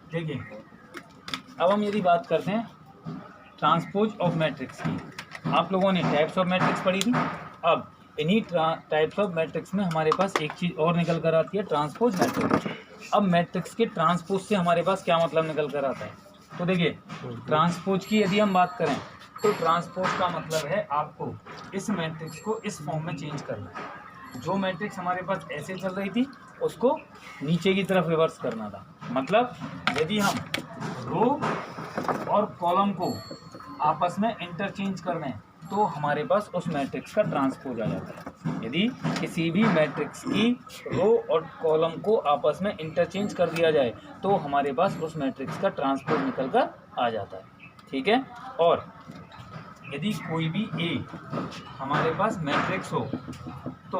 देखिए, अब हम यदि बात करते हैं ट्रांसपोज ऑफ मैट्रिक्स की, आप लोगों ने टाइप्स ऑफ मैट्रिक्स पढ़ी थी। अब इन्हीं टाइप्स ऑफ मैट्रिक्स में हमारे पास एक चीज़ और निकल कर आती है, ट्रांसपोज मैट्रिक्स। अब मैट्रिक्स के ट्रांसपोज से हमारे पास क्या मतलब निकल कर आता है, तो देखिए ट्रांसपोज की यदि हम बात करें तो ट्रांसपोज का मतलब है आपको इस मैट्रिक्स को इस फॉर्म में चेंज करना है। जो मैट्रिक्स हमारे पास ऐसे चल रही थी उसको नीचे की तरफ रिवर्स करना था। मतलब यदि हम रो और कॉलम को आपस में इंटरचेंज कर दें तो हमारे पास उस मैट्रिक्स का ट्रांसपोज आ जाता है। यदि किसी भी मैट्रिक्स की रो और कॉलम को आपस में इंटरचेंज कर दिया जाए तो हमारे पास उस मैट्रिक्स का ट्रांसपोज निकल कर आ जाता है। ठीक है। और यदि कोई भी ए हमारे पास मैट्रिक्स हो तो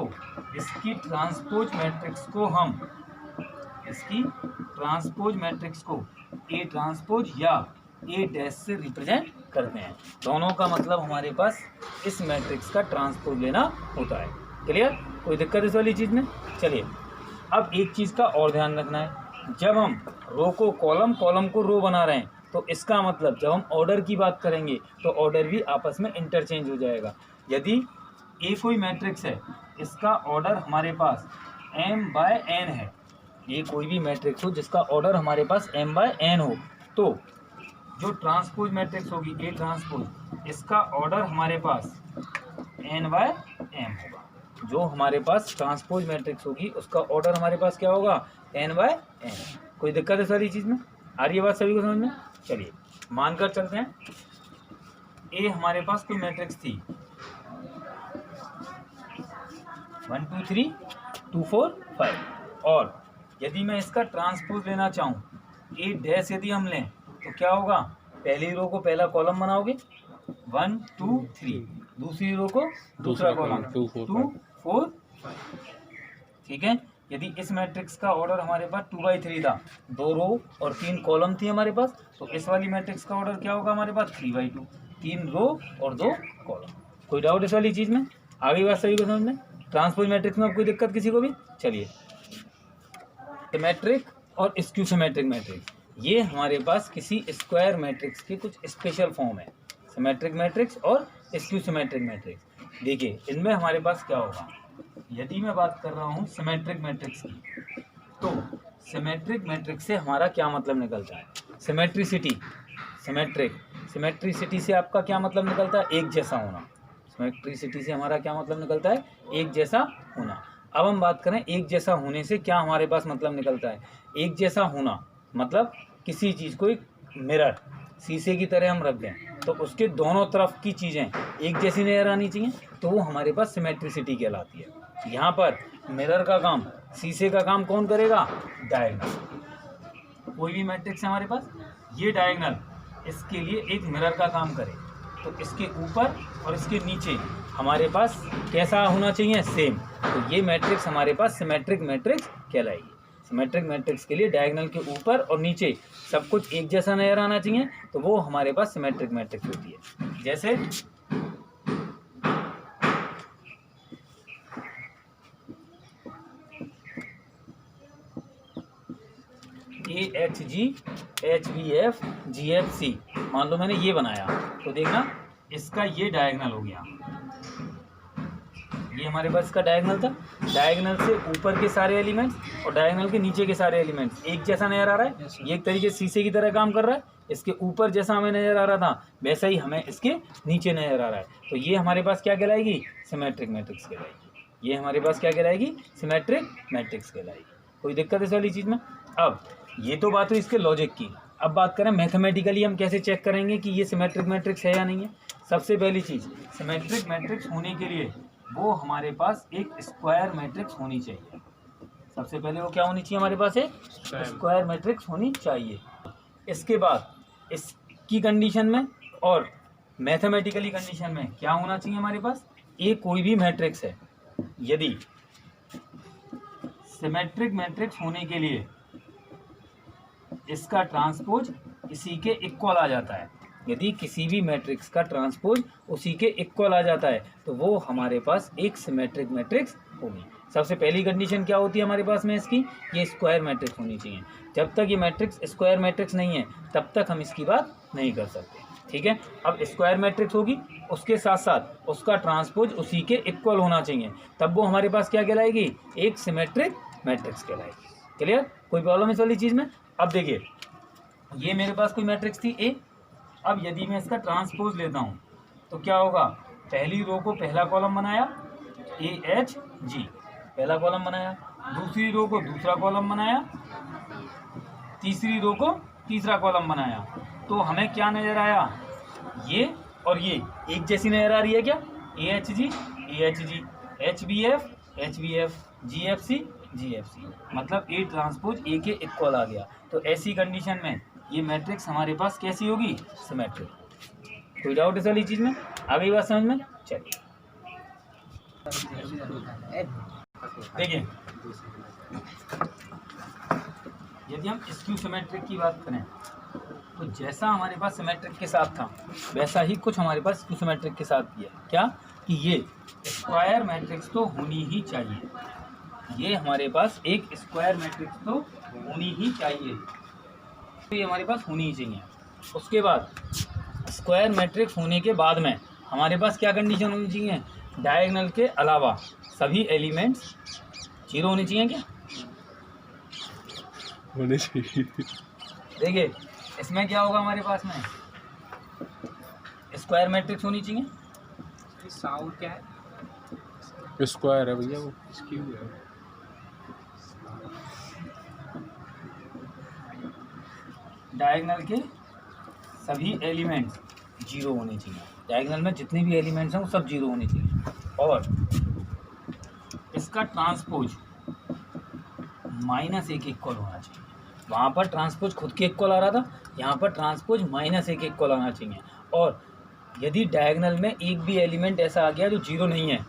इसकी ट्रांसपोज मैट्रिक्स को ए ट्रांसपोज या ए डैश से रिप्रेजेंट करते हैं। दोनों का मतलब हमारे पास इस मैट्रिक्स का ट्रांसपोज लेना होता है। क्लियर? कोई दिक्कत इस वाली चीज़ में? चलिए, अब एक चीज़ का और ध्यान रखना है, जब हम रो को कॉलम, कॉलम को रो बना रहे हैं तो इसका मतलब जब हम ऑर्डर की बात करेंगे तो ऑर्डर भी आपस में इंटरचेंज हो जाएगा। यदि ए कोई मैट्रिक्स है, इसका ऑर्डर हमारे पास m/n है, ये कोई भी मैट्रिक्स हो जिसका ऑर्डर हमारे पास m/n हो, तो जो ट्रांसपोज मैट्रिक्स होगी ए ट्रांसपोज, इसका ऑर्डर हमारे पास n/m होगा। जो हमारे पास ट्रांसपोज मैट्रिक्स होगी उसका ऑर्डर हमारे पास क्या होगा? n/n। कोई दिक्कत है सारी चीज़ में? आ रही है बात सभी को समझ में? चलिए मानकर चलते हैं ए हमारे पास कोई मैट्रिक्स थी 1 2 3 2 4 5, और यदि मैं इसका ट्रांसपोज लेना चाहूँ ए डैश यदि हम लें तो क्या होगा? पहली रो को पहला कॉलम बनाओगे 1 2 3, दूसरी रो को दूसरा कॉलम 2 4 5। ठीक है। यदि इस मैट्रिक्स का ऑर्डर हमारे पास 2/3 था, 2 रो और 3 कॉलम थी हमारे पास, तो इस वाली मैट्रिक्स का ऑर्डर क्या होगा हमारे पास? 3/2, 3 रो और 2 कॉलम। कोई डाउट इस वाली चीज़ में? आगे बात सही को समझ में? ट्रांसपोज मैट्रिक्स में अब कोई दिक्कत किसी को भी? चलिए, सिमेट्रिक और स्क्यू सिमेट्रिक मैट्रिक्स, ये हमारे पास किसी स्क्वायर मैट्रिक्स की कुछ स्पेशल फॉर्म है, सिमेट्रिक मैट्रिक्स और स्क्यू सिमेट्रिक मैट्रिक्स। देखिए इनमें हमारे पास क्या होगा, यदि मैं बात कर रहा हूँ सिमेट्रिक मैट्रिक्स की, तो सिमेट्रिक मैट्रिक्स से हमारा क्या मतलब निकलता है? सिमेट्रिसिटी। सिमेट्रिसिटी से आपका क्या मतलब निकलता है? एक जैसा होना। सिमेट्रिसिटी से हमारा क्या मतलब निकलता है? एक जैसा होना। अब हम बात करें एक जैसा होने से क्या हमारे पास मतलब निकलता है? एक जैसा होना मतलब किसी चीज़ को एक मिरर, शीशे की तरह हम रख दें तो उसके दोनों तरफ की चीज़ें एक जैसी नज़र आनी चाहिए, तो वो हमारे पास सिमेट्रिसिटी कहलाती है। यहाँ पर मिरर का काम, शीशे का काम कौन करेगा? डायगोनल। कोई भी मैट्रिक्स है हमारे पास, ये डायगोनल इसके लिए एक मिरर का काम करे, तो इसके ऊपर और इसके नीचे हमारे पास कैसा होना चाहिए? सेम। तो ये मैट्रिक्स हमारे पास सिमेट्रिक मैट्रिक्स कहलाएगी। सिमेट्रिक मैट्रिक्स के लिए डायगोनल के ऊपर और नीचे सब कुछ एक जैसा नजर आना चाहिए, तो वो हमारे पास सिमेट्रिक मैट्रिक्स होती है। जैसे AHG HBF GFC, मान लो मैंने ये बनाया, तो देखना इसका ये डायगोनल हो गया, ये हमारे पास इसका डायगोनल था। डायगोनल से ऊपर के सारे एलिमेंट्स और डायगोनल के नीचे के सारे एलिमेंट्स एक जैसा नजर आ रहा है। ये एक तरीके से शीशे की तरह काम कर रहा है। इसके ऊपर जैसा हमें नजर आ रहा था वैसा ही हमें इसके नीचे नजर आ रहा है, तो ये हमारे पास क्या कहलाएगी? सिमेट्रिक मैट्रिक्स कहलाएगी। ये हमारे पास क्या कहलाएगी? सिमेट्रिक मैट्रिक्स कहलाएगी। कोई दिक्कत इस वाली चीज़ में? अब ये तो बात हुई इसके लॉजिक की। अब बात करें मैथमेटिकली हम कैसे चेक करेंगे कि ये सिमेट्रिक मैट्रिक्स है या नहीं है। सबसे पहली चीज़, सिमेट्रिक मैट्रिक्स होने के लिए वो हमारे पास एक स्क्वायर मैट्रिक्स होनी चाहिए। सबसे पहले वो क्या होनी चाहिए हमारे पास? एक स्क्वायर मैट्रिक्स होनी चाहिए। इसके बाद इसकी कंडीशन में और मैथमेटिकली कंडीशन में क्या होना चाहिए हमारे पास? ए कोई भी मैट्रिक्स है, यदि सिमेट्रिक मैट्रिक्स होने के लिए इसका ट्रांसपोज इसी के इक्वल आ जाता है, यदि किसी भी मैट्रिक्स का ट्रांसपोज उसी के इक्वल आ जाता है तो वो हमारे पास एक सिमेट्रिक मैट्रिक्स होगी। सबसे पहली कंडीशन क्या होती है हमारे पास में इसकी, ये स्क्वायर मैट्रिक्स होनी चाहिए। जब तक ये मैट्रिक्स स्क्वायर मैट्रिक्स नहीं है तब तक हम इसकी बात नहीं कर सकते, ठीक है। अब स्क्वायर मैट्रिक्स होगी, उसके साथ साथ उसका ट्रांसपोज उसी के इक्वल होना चाहिए, तब वो हमारे पास क्या कहलाएगी, एक सिमेट्रिक मैट्रिक्स कहलाएगी। क्लियर, कोई प्रॉब्लम इस वाली चीज़ में। अब देखिए ये मेरे पास कोई मैट्रिक्स थी ए, अब यदि मैं इसका ट्रांसपोज लेता हूँ तो क्या होगा, पहली रो को पहला कॉलम बनाया AHG, पहला कॉलम बनाया, दूसरी रो को दूसरा कॉलम बनाया, तीसरी रो को तीसरा कॉलम बनाया, तो हमें क्या नज़र आया, ये और ये एक जैसी नज़र आ रही है क्या, AHG AHG, HBF HBF, GFC GFC, मतलब A ट्रांसपोज A के इक्वल आ गया। तो ऐसी कंडीशन में ये मैट्रिक्स हमारे पास कैसी होगी, सिमेट्रिक। कोई डाउट इस वाली चीज़ में, आ गई बात समझ में। चलिए देखिए, यदि हम स्क्यू सिमेट्रिक की बात करें तो जैसा हमारे पास सिमेट्रिक के साथ था वैसा ही कुछ हमारे पास स्क्यू सिमेट्रिक के साथ भी है। क्या कि ये स्क्वायर मैट्रिक्स तो होनी ही चाहिए, ये हमारे पास एक स्क्वायर मैट्रिक्स तो होनी ही चाहिए, तो ये हमारे पास होनी ही चाहिए। उसके बाद स्क्वायर मैट्रिक्स होने के बाद में हमारे पास क्या कंडीशन होनी चाहिए, डायगोनल के अलावा सभी एलिमेंट्स 0 होने चाहिए। क्या होने चाहिए। देखिए इसमें क्या होगा, हमारे पास में स्क्वायर मैट्रिक्स होनी चाहिए। साउंड क्या है, स्क्वायर है भैया, वो स्क्यू है। डायगोनल के सभी एलिमेंट्स 0 होने चाहिए, डायगोनल में जितने भी एलिमेंट्स हैं वो सब 0 होने चाहिए, और इसका ट्रांसपोज -1 इक्वल होना चाहिए। वहाँ पर ट्रांसपोज खुद के इक्वल आ रहा था, यहाँ पर ट्रांसपोज -1 इक्वल आना चाहिए। और यदि डायगोनल में एक भी एलिमेंट ऐसा आ गया जो 0 नहीं है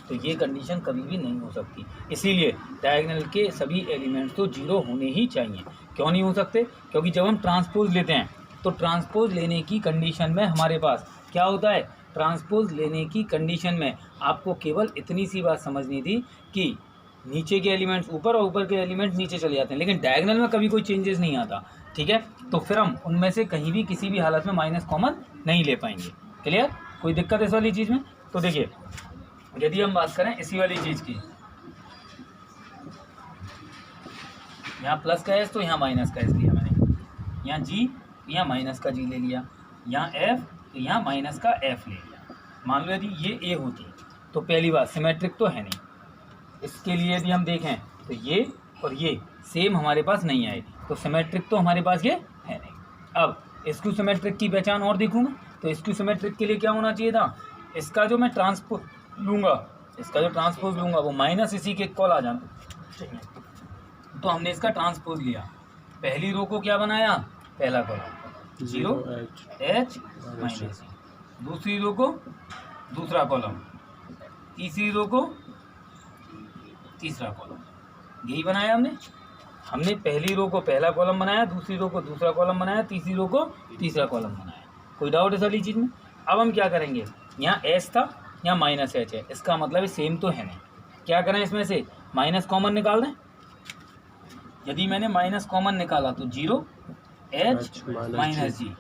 तो ये कंडीशन कभी भी नहीं हो सकती। इसीलिए डायगोनल के सभी एलिमेंट्स तो 0 होने ही चाहिए। क्यों नहीं हो सकते, क्योंकि जब हम ट्रांसपोज लेते हैं तो ट्रांसपोज लेने की कंडीशन में हमारे पास क्या होता है, ट्रांसपोज लेने की कंडीशन में आपको केवल इतनी सी बात समझनी थी कि नीचे के एलिमेंट्स ऊपर और ऊपर के एलिमेंट्स नीचे चले जाते हैं, लेकिन डायगोनल में कभी कोई चेंजेस नहीं आता, ठीक है। तो फिर हम उनमें से कहीं भी किसी भी हालत में माइनस कॉमन नहीं ले पाएंगे। क्लियर, कोई दिक्कत इस वाली चीज़ में। तो देखिए यदि हम बात करें इसी वाली चीज़ की, यहाँ प्लस का एस तो यहाँ माइनस का एस लिया मैंने, यहाँ जी यहाँ माइनस का जी ले लिया, यहाँ एफ तो यहाँ माइनस का एफ ले लिया। मान लो यदि ये ए होती तो पहली बात सिमेट्रिक तो है नहीं, इसके लिए यदि हम देखें तो ये और ये सेम हमारे पास नहीं आए, तो सिमेट्रिक तो हमारे पास ये है नहीं। अब स्क्यू सिमेट्रिक की पहचान और देखूँ मैं, तो स्क्यू सिमेट्रिक के लिए क्या होना चाहिए था, इसका जो मैं ट्रांसपोज लूँगा, इसका जो ट्रांसपोज लूँगा वो माइनस इसी के इक्वल आ जाना। तो हमने इसका ट्रांसपोज लिया, पहली रो को क्या बनाया, पहला कॉलम 0 H माइनस, दूसरी रो को दूसरा कॉलम, तीसरी रो को तीसरा कॉलम, यही बनाया हमने पहली रो को पहला कॉलम बनाया, दूसरी रो को दूसरा कॉलम बनाया, तीसरी रो को तीसरा कॉलम बनाया। कोई डाउट इस वाली चीज़ में। अब हम क्या करेंगे, यहाँ एस था यहाँ माइनस एच है, इसका मतलब सेम तो है नहीं, क्या करें इसमें से माइनस कॉमन निकाल दें। यदि मैंने माइनस कॉमन निकाला तो 0 H minus G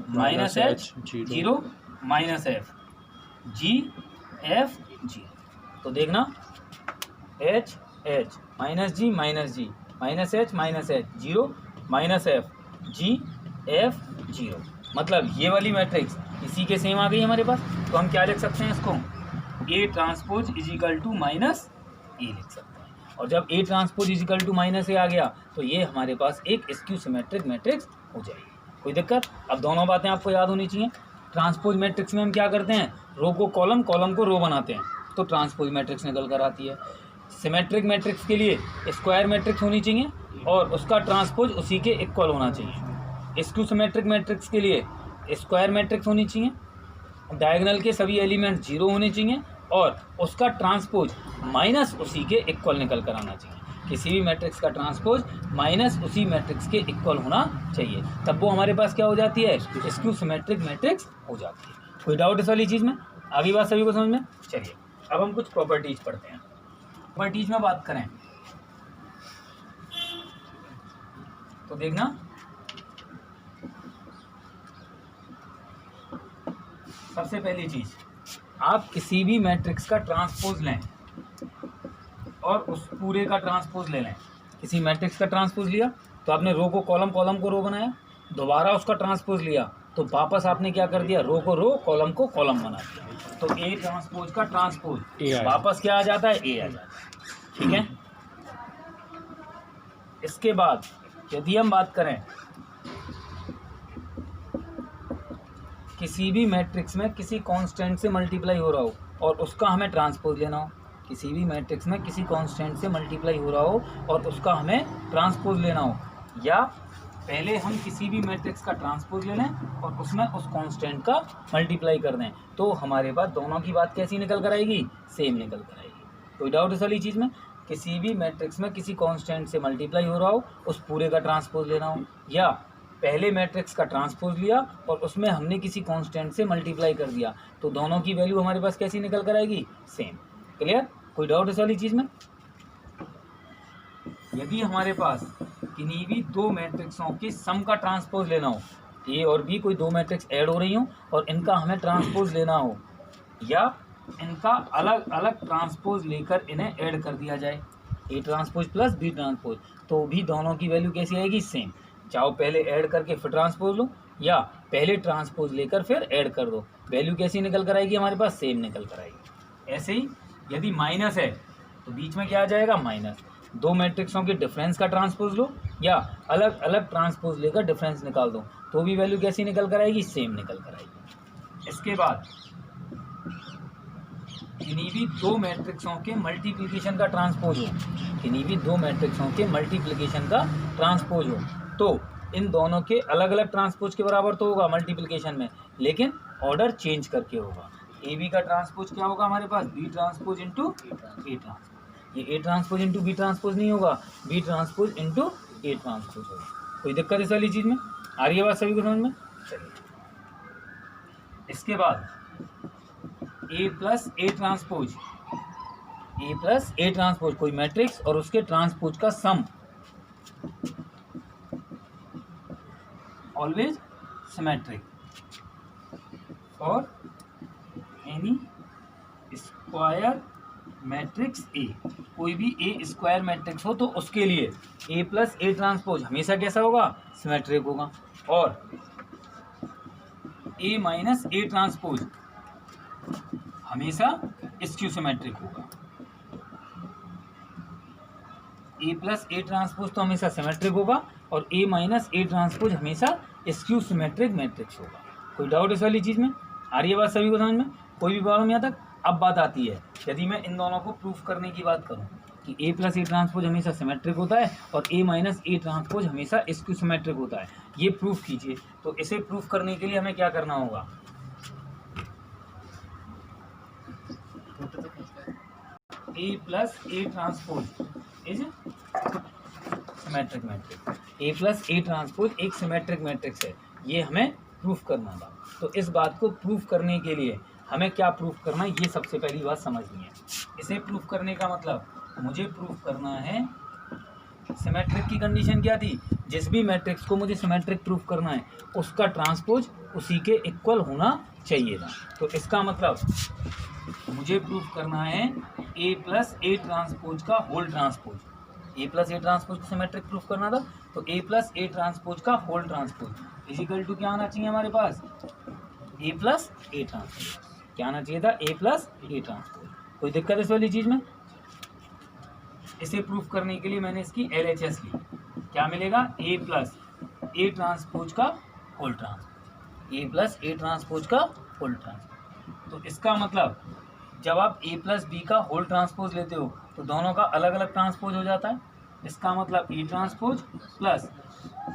minus H 0 minus F G F G, तो देखना H H minus G minus H minus H 0 minus F G F 0, मतलब ये वाली मैट्रिक्स इसी के सेम आ गई हमारे पास। तो हम क्या लिख सकते हैं इसको, A transpose is equal to minus A लिख सकते हैं। और जब A transpose is equal to minus A आ गया तो ये हमारे पास एक स्क्यू सिमेट्रिक मैट्रिक्स हो जाएगी। कोई दिक्कत। अब दोनों बातें आपको याद होनी चाहिए। ट्रांसपोज मैट्रिक्स में हम क्या करते हैं, रो को कॉलम, कॉलम को रो बनाते हैं, तो ट्रांसपोज मैट्रिक्स निकल कर आती है। सिमेट्रिक मैट्रिक्स के लिए स्क्वायर मैट्रिक्स होनी चाहिए और उसका ट्रांसपोज उसी के इक्वल होना चाहिए। स्क्यू सिमेट्रिक मैट्रिक्स के लिए स्क्वायर मैट्रिक्स होनी चाहिए, डायगोनल के सभी एलिमेंट्स 0 होने चाहिए और उसका ट्रांसपोज माइनस उसी के इक्वल निकल कर आना चाहिए। किसी भी मैट्रिक्स का ट्रांसपोज माइनस उसी मैट्रिक्स के इक्वल होना चाहिए, तब वो हमारे पास क्या हो जाती है, स्क्यू सिमेट्रिक मैट्रिक्स हो जाती है। कोई डाउट इस वाली चीज़ में? आगे बात सभी को समझ में? चलिए अब हम कुछ प्रॉपर्टीज पढ़ते हैं। प्रॉपर्टीज में बात करें तो देखना, सबसे पहली चीज, आप किसी भी मैट्रिक्स का ट्रांसपोज लें और उस पूरे का ट्रांसपोज ले लें। किसी मैट्रिक्स का ट्रांसपोज लिया तो आपने रो को कॉलम, कॉलम को रो बनाया, दोबारा उसका ट्रांसपोज लिया तो वापस आपने क्या कर दिया, रो को रो, कॉलम को कॉलम बना दिया। तो ए ट्रांसपोज का ट्रांसपोज वापस क्या आ जाता है, ए आ जाता है। ठीक है। इसके बाद यदि हम बात करें किसी भी मैट्रिक्स में किसी कांस्टेंट से मल्टीप्लाई हो रहा हो और उसका हमें ट्रांसपोज लेना हो, किसी भी मैट्रिक्स में किसी कांस्टेंट से मल्टीप्लाई हो रहा हो और उसका हमें ट्रांसपोज लेना हो, या पहले हम किसी भी मैट्रिक्स का ट्रांसपोज ले लें और उसमें उस कांस्टेंट का मल्टीप्लाई कर दें, तो हमारे पास दोनों की बात कैसी निकल कर आएगी, सेम निकल कर आएगी। कोई डाउट इस वाली चीज़ में? किसी भी मैट्रिक्स में किसी कांस्टेंट से मल्टीप्लाई हो रहा हो, उस पूरे का ट्रांसपोज लेना हो, या पहले मैट्रिक्स का ट्रांसपोज लिया और उसमें हमने किसी कांस्टेंट से मल्टीप्लाई कर दिया, तो दोनों की वैल्यू हमारे पास कैसी निकल कर आएगी, सेम। क्लियर? कोई डाउट इस वाली चीज़ में? यदि हमारे पास किन्हीं भी दो मैट्रिक्सों के सम का ट्रांसपोज लेना हो, ए और बी कोई दो मैट्रिक्स ऐड हो रही हो और इनका हमें ट्रांसपोज लेना हो, या इनका अलग अलग ट्रांसपोज लेकर इन्हें ऐड कर दिया जाए, A transpose plus B transpose, तो भी दोनों की वैल्यू कैसी आएगी, सेम। चाहो पहले ऐड करके फिर ट्रांसपोज लो, या पहले ट्रांसपोज लेकर फिर ऐड कर दो, वैल्यू कैसी निकल कर आएगी हमारे पास, सेम निकल कर आएगी। ऐसे ही यदि माइनस है तो बीच में क्या आ जाएगा, माइनस। दो मैट्रिक्सों के डिफरेंस का ट्रांसपोज लो या अलग अलग ट्रांसपोज लेकर डिफरेंस निकाल दो, तो भी वैल्यू कैसी निकल कर आएगी, सेम निकल कर आएगी। इसके बाद किन्हीं भी दो मैट्रिक्सों के मल्टीप्लिकेशन का ट्रांसपोज हो, किन्हीं भी दो मैट्रिक्सों के मल्टीप्लिकेशन का ट्रांसपोज हो, तो इन दोनों के अलग अलग ट्रांसपोज के बराबर तो होगा मल्टीप्लिकेशन में, लेकिन ऑर्डर चेंज करके होगा। ए बी का ट्रांसपोज क्या होगा हमारे पास, B transpose into A transpose. ये A transpose into B transpose नहीं होगा, B transpose into A transpose होगा। कोई दिक्कत इस वाली चीज़ में? आ रही है बात सभी को समझ में? चलिए इसके बाद A plus A transpose, A plus A transpose कोई मैट्रिक्स और उसके ट्रांसपोज का sum always symmetric for any square matrix A. कोई भी ए स्क्वायर मैट्रिक्स हो तो उसके लिए ए प्लस ए ट्रांसपोज हमेशा कैसा होगा, सिमेट्रिक होगा, और ए माइनस ए ट्रांसपोज हमेशा स्क्यू सिमेट्रिक होगा। ए प्लस ए ट्रांसपोज तो हमेशा सिमेट्रिक होगा और ए माइनस ए ट्रांसपोज हमेशा स्क्यू सिमेट्रिक मैट्रिक्स होगा। कोई डाउट इस वाली चीज़ में? आ रही है बात सभी को समझ में? कोई भी प्रॉब्लम यहाँ तक? अब बात आती है यदि मैं इन दोनों को प्रूफ करने की बात करूँ कि ए प्लस ए ट्रांसपोज हमेशा सिमेट्रिक होता है और ए माइनस ए ट्रांसपोज हमेशा स्क्यू सिमेट्रिक होता है, ये प्रूफ कीजिए। तो इसे प्रूफ करने के लिए हमें क्या करना होगा, A plus A transpose is symmetric matrix. A plus A transpose एक सिमेट्रिक मैट्रिक्स है, ये हमें प्रूफ करना था। तो इस बात को प्रूफ करने के लिए हमें क्या प्रूफ करना है, ये सबसे पहली बात समझनी है। इसे प्रूफ करने का मतलब मुझे प्रूफ करना है, सिमेट्रिक की कंडीशन क्या थी, जिस भी मैट्रिक्स को मुझे सिमेट्रिक प्रूफ करना है उसका ट्रांसपोज उसी के इक्वल होना चाहिए था। तो इसका मतलब मुझे प्रूफ करना है ए प्लस ए ट्रांसपोज का whole transpose. A plus A transpose को सिमेट्रिक प्रूफ करना था, तो ए प्लस ए ट्रांसपोज का होल ट्रांसपोज इजिकल टू क्या आना चाहिए हमारे पास, ए प्लस ए ट्रांसपोज। क्या आना चाहिए था, ए प्लस ए ट्रांसपोज। कोई दिक्कत इस वाली चीज़ में? इसे प्रूफ करने के लिए मैंने इसकी LHS ली, क्या मिलेगा, ए प्लस ए ट्रांसपोज का whole transpose, A plus A transpose का होल ट्रांसपोज। तो इसका मतलब जब आप ए प्लस बी का होल ट्रांसपोज लेते हो तो दोनों का अलग अलग ट्रांसपोज हो जाता है। इसका मतलब ए ट्रांसपोज प्लस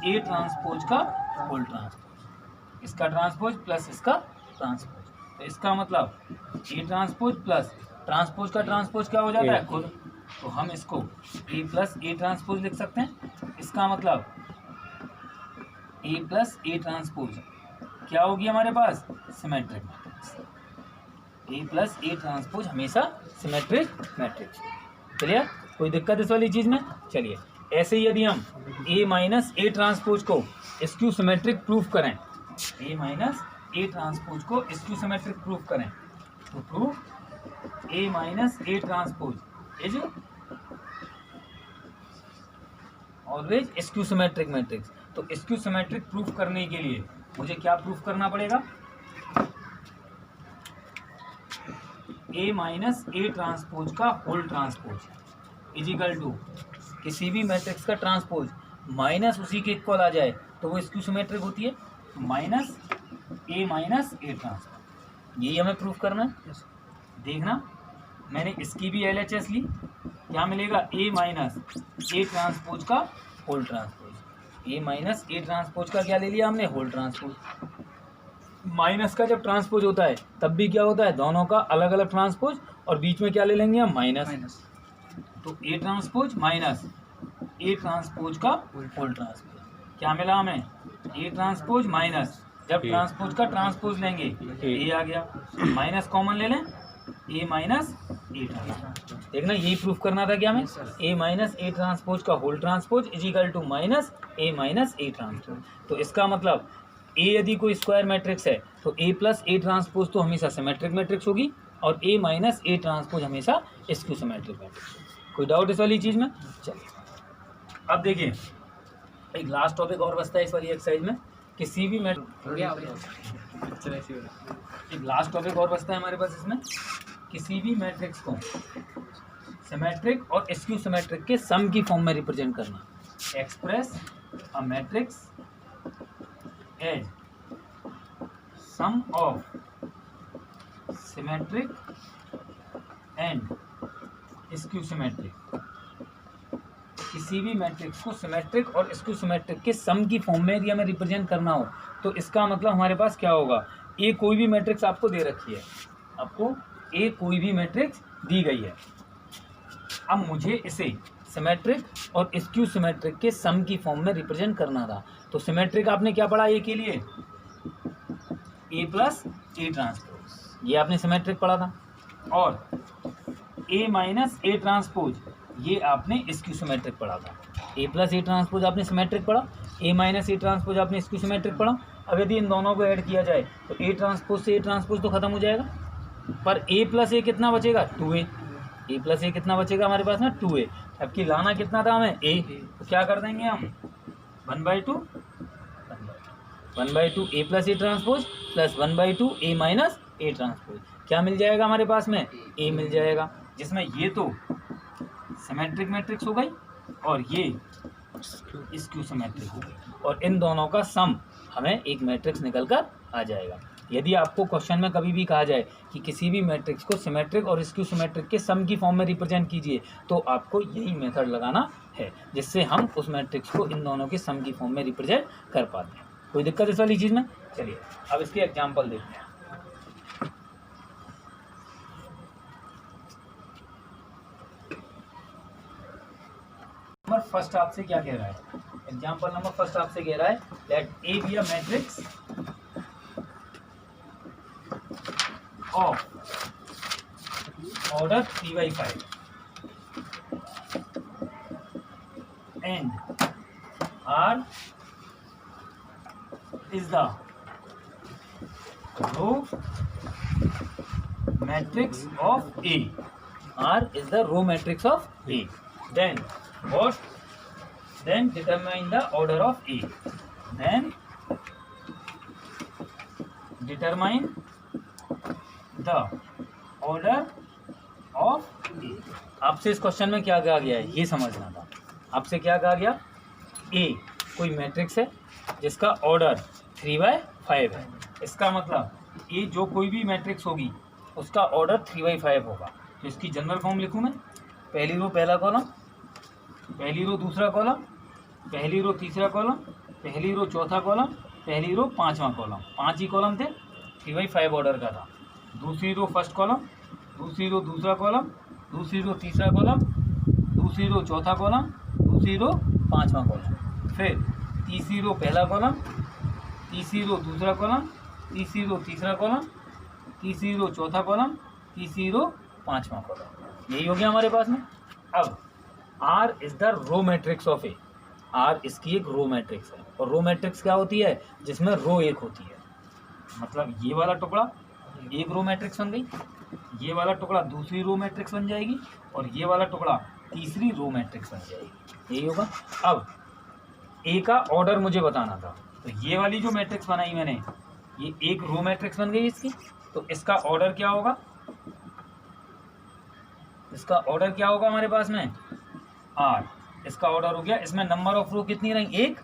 ए ट्रांसपोज का होल ट्रांसपोज, इसका ट्रांसपोज प्लस इसका ट्रांसपोज। तो इसका मतलब ए ट्रांसपोज प्लस ट्रांसपोज का ट्रांसपोज क्या हो जाता है, खुद तो हम इसको ए प्लस ए ट्रांसपोज लिख सकते हैं। इसका मतलब ए प्लस ए ट्रांसपोज क्या होगी हमारे पास, symmetric matrix. A plus A transpose हमेशा सिमेट्रिक मैट्रिक्स। चलिए, कोई दिक्कत इस वाली चीज़ में? चलिए, ऐसे ही यदि हम ए माइनस ए ट्रांसपोज को स्क्यू सिमेट्रिक प्रूफ करें, ए माइनस ए ट्रांसपोज को स्क्यू सिमेट्रिक प्रूफ करें, तो proof A minus A transpose is always skew symmetric matrix. तो स्क्यू सिमेट्रिक प्रूफ करने के लिए मुझे क्या प्रूफ करना पड़ेगा, ए माइनस ए ट्रांसपोज का होल ट्रांसपोज इजिकल टू किसी भी मैट्रिक्स का ट्रांसपोज माइनस उसी के इक्वल आ जाए तो वो स्क्यू सिमेट्रिक होती है। माइनस ए ट्रांसपोज, यही हमें प्रूफ करना है। देखना, मैंने इसकी भी LHS ली, क्या मिलेगा, ए माइनस ए ट्रांसपोज का whole transpose. A minus A transpose का क्या ले लिया हमने, होल ट्रांसपोज। माइनस का जब ट्रांसपोज होता है तब भी क्या होता है, दोनों का अलग अलग ट्रांसपोज, और बीच में क्या ले लेंगे हम, माइनस। तो A transpose minus A transpose का होल ट्रांसपोज क्या मिला हमें, ए ट्रांसपोज माइनस, जब ट्रांसपोज का ट्रांसपोज लेंगे ए आ गया, माइनस कॉमन ले लें, ए माइनस ए ट्रांसपोज। देखना, यही प्रूफ करना था क्या हमें, ए माइनस ए ट्रांसपोज का whole transpose is equal to minus A transpose. तो इसका मतलब ए यदि कोई स्क्वायर मैट्रिक्स है तो ए प्लस ए ट्रांसपोज तो हमेशा सिमेट्रिक मैट्रिक्स होगी, और ए माइनस ए ट्रांसपोज हमेशा स्क्यू सिमेट्रिक मैट्रिक्स। कोई डाउट इस वाली चीज़ में? चलिए, अब देखिए, एक लास्ट टॉपिक और बचता है इस वाली एक्सरसाइज में, किसी भी एक लास्ट टॉपिक और बचता है हमारे पास इसमें, किसी भी मैट्रिक्स को सिमेट्रिक और स्क्यू सिमेट्रिक के सम की फॉर्म में रिप्रेजेंट करना। Express a matrix as sum of symmetric and skew symmetric. किसी भी मैट्रिक्स को सिमेट्रिक और स्क्यू सिमेट्रिक के सम की फॉर्म में यदि हमें रिप्रेजेंट करना हो तो इसका मतलब हमारे पास क्या होगा, ए कोई भी मैट्रिक्स आपको दे रखी है, आपको ए कोई भी मैट्रिक्स दी गई है। अब मुझे इसे सिमेट्रिक और स्क्यू सिमेट्रिक के सम की फॉर्म में रिप्रेजेंट करना था। तो सिमेट्रिक आपने क्या पढ़ा ए के लिए, ए प्लस ए ट्रांसपोज, ये आपने सिमेट्रिक पढ़ा था, और ए माइनस ए ट्रांसपोज ये आपने स्क्यू सिमेट्रिक पढ़ा था। ए प्लस ए ट्रांसपोज आपने सिमेट्रिक पढ़ा, ए माइनस ए ट्रांसपोज आपने स्क्यू सिमेट्रिक पढ़ा। अब यदि इन दोनों को ऐड किया जाए तो ए ट्रांसपोज से ए ट्रांसपोज तो खत्म हो जाएगा, पर ए प्लस ए कितना बचेगा, 2a। ए प्लस ए कितना बचेगा हमारे पास में, 2a। जबकि लाना कितना था हमें, ए, तो क्या कर देंगे हम, 1/2 A plus A transpose plus 1/2 A minus A transpose. क्या मिल जाएगा हमारे पास में, ए मिल जाएगा, जिसमें ये तो सिमेट्रिक मैट्रिक्स हो गई और ये स्क्यू सिमेट्रिक हो गई, और इन दोनों का सम हमें एक मैट्रिक्स निकल कर आ जाएगा। यदि आपको क्वेश्चन में कभी भी कहा जाए कि किसी भी मैट्रिक्स को सिमेट्रिक और स्क्यू सिमेट्रिक के सम की फॉर्म में रिप्रेजेंट कीजिए, तो आपको यही मेथड लगाना है, जिससे हम उस मैट्रिक्स को इन दोनों के सम की फॉर्म में रिप्रेजेंट कर पाते हैं। कोई दिक्कत इस वाली चीज़ में? चलिए, अब इसके एग्जाम्पल देखते हैं। नंबर फर्स्ट आपसे क्या कह रहा है, एग्जाम्पल नंबर फर्स्ट आपसे कह रहा है, let A B a matrix of order 3/5 and R is the row matrix of A. R is the row matrix of A. Then what? Then determine the order of A. Then determine the order of A. आपसे इस question में क्या कहा गया है ये समझना था। आपसे क्या कहा गया, A कोई मैट्रिक्स है जिसका ऑर्डर 3/5 है। इसका मतलब ये जो कोई भी मैट्रिक्स होगी उसका ऑर्डर 3/5 होगा। तो इसकी जनरल फॉर्म लिखूँ मैं, पहली रो पहला कॉलम, पहली रो दूसरा कॉलम, पहली रो तीसरा कॉलम, पहली रो चौथा कॉलम, पहली रो पांचवा कॉलम। 5 ही कॉलम थे, 3/5 ऑर्डर का था। दूसरी रो फर्स्ट कॉलम, दूसरी रो दूसरा कॉलम, दूसरी रो तीसरा कॉलम, दूसरी रो चौथा कॉलम, दूसरी रो पांचवा कॉलम, फिर तीसरी रो पहला कॉलम, तीसरी रो दूसरा कॉलम, तीसरी रो तीसरा कॉलम, तीसरी रो चौथा कॉलम, तीसरी रो पांचवा कॉलम। यही हो गया हमारे पास में। अब R is the row matrix of A, R इसकी एक रो मैट्रिक्स है। और रो मैट्रिक्स क्या होती है? जिसमें रो एक होती है, मतलब ये वाला टुकड़ा एक रो मैट्रिक्स बन गई, ये वाला टुकड़ा दूसरी रो मैट्रिक्स बन जाएगी, और ये वाला टुकड़ा तीसरी रो मैट्रिक्स बन जाएगी। यही होगा। अब ए का ऑर्डर मुझे बताना था, तो ये वाली जो मैट्रिक्स बनाई मैंने, ये एक रो मैट्रिक्स बन गई इसकी, तो इसका ऑर्डर क्या होगा? इसका ऑर्डर क्या होगा हमारे पास में? आर। इसका ऑर्डर हो गया। इसमें नंबर ऑफ रो कितनी रही? एक।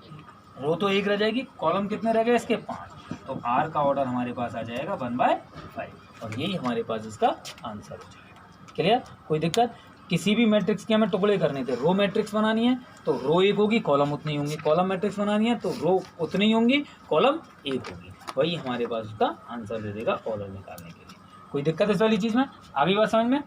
रो तो एक रह जाएगी, कॉलम कितने रह गए इसके? 5। तो आर का ऑर्डर हमारे पास आ जाएगा 1/5, और यही हमारे पास इसका आंसर हो जाएगा। क्लियर? कोई दिक्कत? किसी भी मैट्रिक्स के हमें टुकड़े करने थे, रो मैट्रिक्स बनानी है तो रो एक होगी, कॉलम उतनी होंगी, कॉलम मैट्रिक्स बनानी है तो रो उतनी होंगी, कॉलम एक होगी, वही हमारे पास उसका आंसर दे देगा ऑर्डर निकालने के लिए। कोई दिक्कत इस वाली चीज़ में? आगे बात समझ में?